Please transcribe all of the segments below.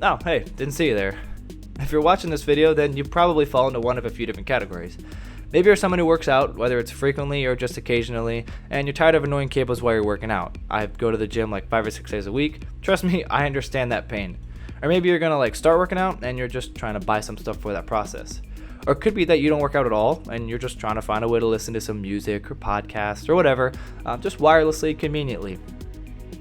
Oh, hey, didn't see you there. If you're watching this video, then you probably fall into one of a few different categories. Maybe you're someone who works out, whether it's frequently or just occasionally, and you're tired of annoying cables while you're working out. I go to the gym like 5 or 6 days a week. Trust me, I understand that pain. Or maybe you're gonna start working out and you're just trying to buy some stuff for that process. Or it could be that you don't work out at all and you're just trying to find a way to listen to some music or podcasts or whatever, just wirelessly, conveniently.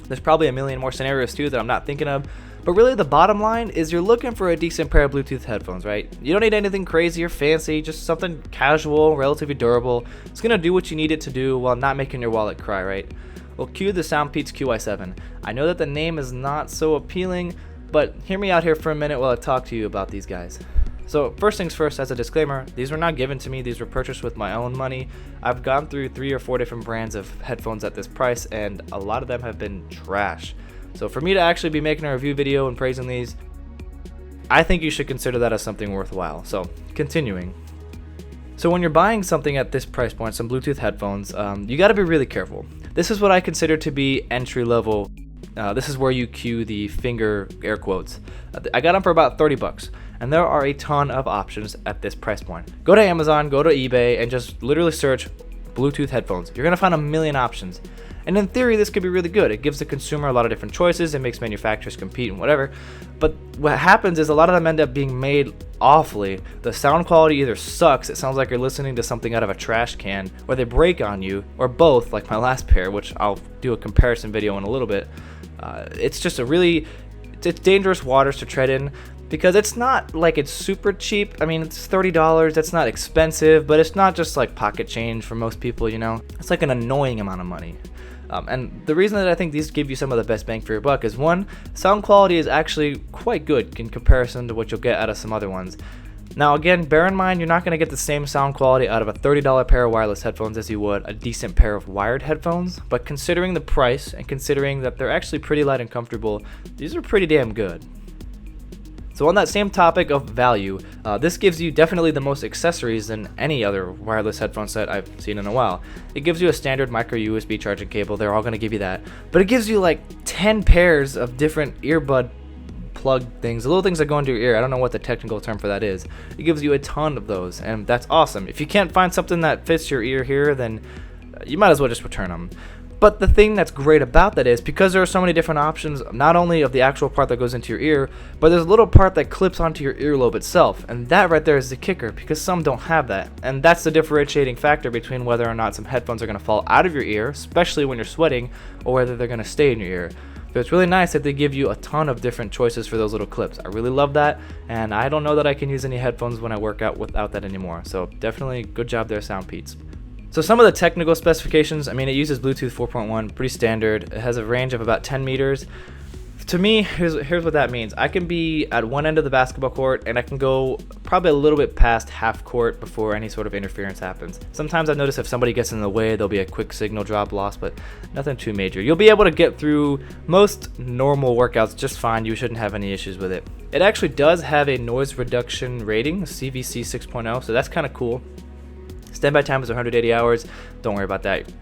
There's probably a million more scenarios too that I'm not thinking of, but really the bottom line is you're looking for a decent pair of Bluetooth headphones, right? You don't need anything crazy or fancy, just something casual, relatively durable. It's gonna do what you need it to do while not making your wallet cry, right? Well, cue the Soundpeats QY7. I know that the name is not so appealing, but hear me out here for a minute while I talk to you about these guys. So first things first, as a disclaimer, these were not given to me, these were purchased with my own money. I've gone through 3 or 4 different brands of headphones at this price, and a lot of them have been trash. So for me to actually be making a review video and praising these, I think you should consider that as something worthwhile. So continuing. So when you're buying something at this price point, some Bluetooth headphones, you gotta be really careful. This is what I consider to be entry level. This is where you cue the finger air quotes. I got them for about 30 bucks. And there are a ton of options at this price point. Go to Amazon, go to eBay, and just literally search Bluetooth headphones. You're gonna find a million options. And in theory, this could be really good. It gives the consumer a lot of different choices. It makes manufacturers compete and whatever. But what happens is a lot of them end up being made awfully. The sound quality either sucks, it sounds like you're listening to something out of a trash can, or they break on you, or both, like my last pair, which I'll do a comparison video in a little bit. It's just it's dangerous waters to tread in, because it's not like it's super cheap. I mean, it's $30, that's not expensive, but it's not just like pocket change for most people, you know? It's like an annoying amount of money. And the reason that I think these give you some of the best bang for your buck is, one, sound quality is actually quite good in comparison to what you'll get out of some other ones. Now again, bear in mind you're not going to get the same sound quality out of a $30 pair of wireless headphones as you would a decent pair of wired headphones, but considering the price and considering that they're actually pretty light and comfortable, these are pretty damn good. So on that same topic of value, this gives you definitely the most accessories than any other wireless headphone set I've seen in a while. It gives you a standard micro USB charging cable, they're all going to give you that, but it gives you like 10 pairs of different earbud plug things, the little things that go into your ear. I don't know what the technical term for that is. It gives you a ton of those, and that's awesome. If you can't find something that fits your ear here, then you might as well just return them. But the thing that's great about that is, because there are so many different options, not only of the actual part that goes into your ear, but there's a little part that clips onto your earlobe itself, and that right there is the kicker, because some don't have that. And that's the differentiating factor between whether or not some headphones are going to fall out of your ear, especially when you're sweating, or whether they're going to stay in your ear. So it's really nice that they give you a ton of different choices for those little clips. I really love that, and I don't know that I can use any headphones when I work out without that anymore. So definitely good job there, Soundpeats. So some of the technical specifications, I mean, it uses Bluetooth 4.1, pretty standard. It has a range of about 10 meters. To me, here's what that means. I can be at one end of the basketball court, and I can go probably a little bit past half court before any sort of interference happens. Sometimes I've noticed if somebody gets in the way, there'll be a quick signal drop loss, but nothing too major. You'll be able to get through most normal workouts just fine. You shouldn't have any issues with it. It actually does have a noise reduction rating, CVC 6.0, so that's kind of cool. Standby time is 180 hours. Don't worry about that.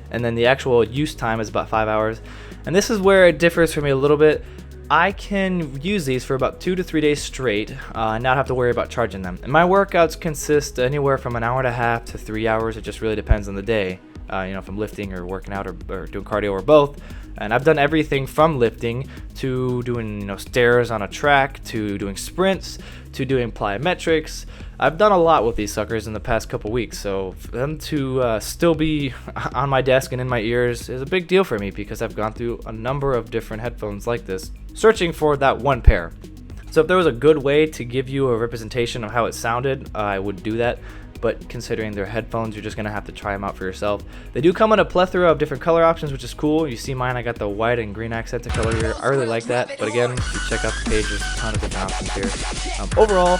And then the actual use time is about 5 hours. And this is where it differs for me a little bit. I can use these for about 2 to 3 days straight and not have to worry about charging them. And my workouts consist anywhere from an hour and a half to 3 hours. It just really depends on the day. If I'm lifting or working out or doing cardio or both. And I've done everything from lifting to doing stairs on a track, to doing sprints, to doing plyometrics. I've done a lot with these suckers in the past couple weeks, so for them to still be on my desk and in my ears is a big deal for me, because I've gone through a number of different headphones like this, searching for that one pair. So if there was a good way to give you a representation of how it sounded, I would do that. But considering they're headphones, you're just going to have to try them out for yourself. They do come in a plethora of different color options, which is cool. You see mine, I got the white and green accented color here. I really like that. But again, if you check out the page, there's a ton of different options here. Overall,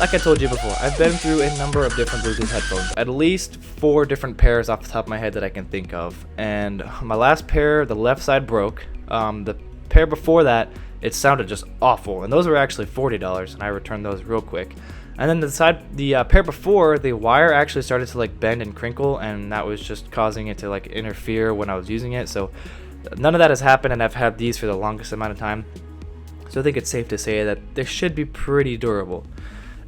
like I told you before, I've been through a number of different Bluetooth headphones. At least 4 different pairs off the top of my head that I can think of. And my last pair, the left side broke. The pair before that, it sounded just awful. And those were actually $40, and I returned those real quick. And then the pair before, the wire actually started to bend and crinkle, and that was just causing it to interfere when I was using it. So none of that has happened, and I've had these for the longest amount of time. So I think it's safe to say that they should be pretty durable.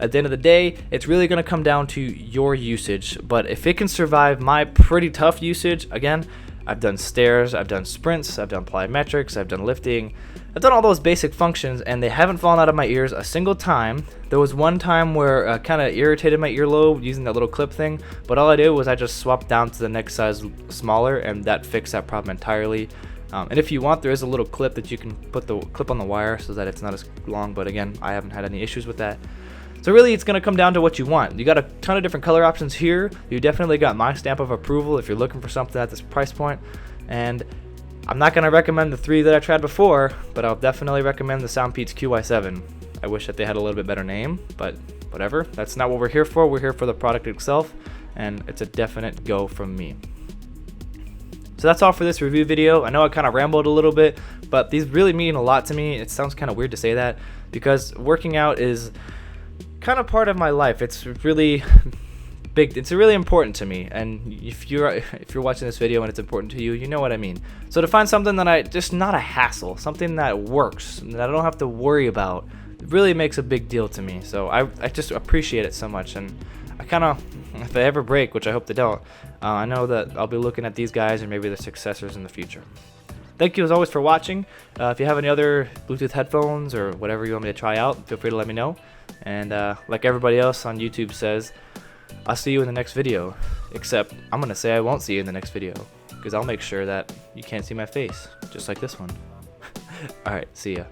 At the end of the day, it's really going to come down to your usage, but if it can survive my pretty tough usage, again, I've done stairs, I've done sprints, I've done plyometrics, I've done lifting, I've done all those basic functions, and they haven't fallen out of my ears a single time. There was one time where kind of irritated my earlobe using that little clip thing, but all I did was I just swapped down to the next size smaller, and that fixed that problem entirely. And if you want, there is a little clip that you can put the clip on the wire so that it's not as long, but again, I haven't had any issues with that. So really, it's going to come down to what you want. You got a ton of different color options here. You definitely got my stamp of approval if you're looking for something at this price point. And I'm not going to recommend the 3 that I tried before, but I'll definitely recommend the Soundpeats QY7. I wish that they had a little bit better name, but whatever. That's not what we're here for. We're here for the product itself, and it's a definite go from me. So that's all for this review video. I know I kind of rambled a little bit, but these really mean a lot to me. It sounds kind of weird to say that because working out is kind of part of my life. It's really big. It's really important to me, and if you're watching this video and it's important to you, you know what I mean. So to find something that just not a hassle, something that works, that I don't have to worry about, it really makes a big deal to me. So I just appreciate it so much, and I kind of, if they ever break, which I hope they don't, I know that I'll be looking at these guys and maybe their successors in the future. Thank you as always for watching. If you have any other Bluetooth headphones or whatever you want me to try out, feel free to let me know. And like everybody else on YouTube says, I'll see you in the next video. Except I'm going to say I won't see you in the next video, because I'll make sure that you can't see my face, just like this one. Alright, see ya.